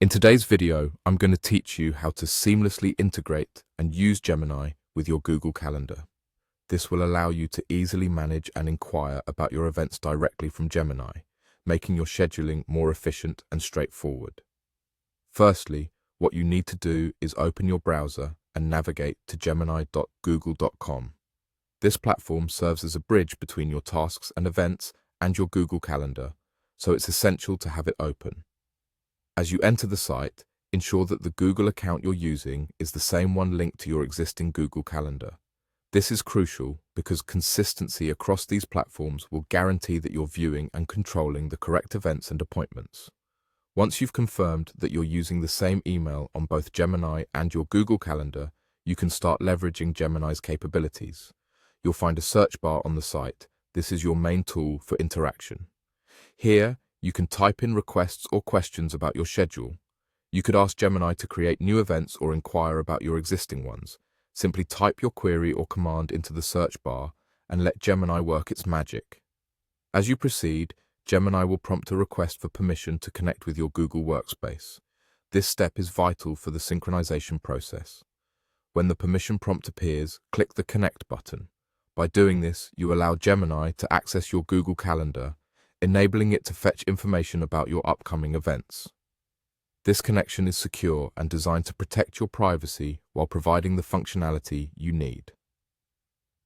In today's video, I'm going to teach you how to seamlessly integrate and use Gemini with your Google Calendar. This will allow you to easily manage and inquire about your events directly from Gemini, making your scheduling more efficient and straightforward. Firstly, what you need to do is open your browser and navigate to gemini.google.com. This platform serves as a bridge between your tasks and events and your Google Calendar, so it's essential to have it open. As you enter the site, ensure that the Google account you're using is the same one linked to your existing Google Calendar. This is crucial because consistency across these platforms will guarantee that you're viewing and controlling the correct events and appointments. Once you've confirmed that you're using the same email on both Gemini and your Google Calendar, you can start leveraging Gemini's capabilities. You'll find a search bar on the site. This is your main tool for interaction. Here, you can type in requests or questions about your schedule. You could ask Gemini to create new events or inquire about your existing ones. Simply type your query or command into the search bar and let Gemini work its magic. As you proceed, Gemini will prompt a request for permission to connect with your Google Workspace. This step is vital for the synchronization process. When the permission prompt appears, click the Connect button. By doing this, you allow Gemini to access your Google Calendar, enabling it to fetch information about your upcoming events. This connection is secure and designed to protect your privacy while providing the functionality you need.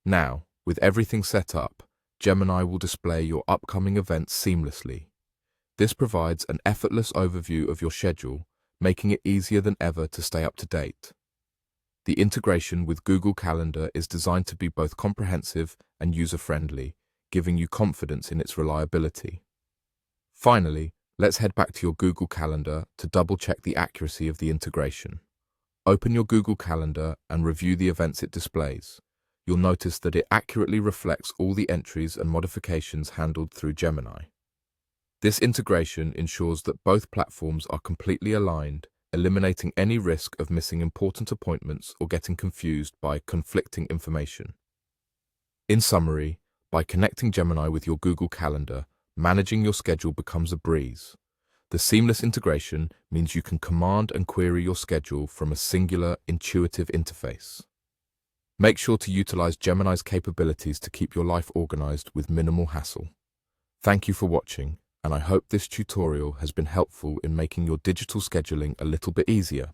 Now, with everything set up, Gemini will display your upcoming events seamlessly. This provides an effortless overview of your schedule, making it easier than ever to stay up to date. The integration with Google Calendar is designed to be both comprehensive and user-friendly, giving you confidence in its reliability. Finally, let's head back to your Google Calendar to double-check the accuracy of the integration. Open your Google Calendar and review the events it displays. You'll notice that it accurately reflects all the entries and modifications handled through Gemini. This integration ensures that both platforms are completely aligned, eliminating any risk of missing important appointments or getting confused by conflicting information. In summary, by connecting Gemini with your Google Calendar, managing your schedule becomes a breeze. The seamless integration means you can command and query your schedule from a singular, intuitive interface. Make sure to utilize Gemini's capabilities to keep your life organized with minimal hassle. Thank you for watching, and I hope this tutorial has been helpful in making your digital scheduling a little bit easier.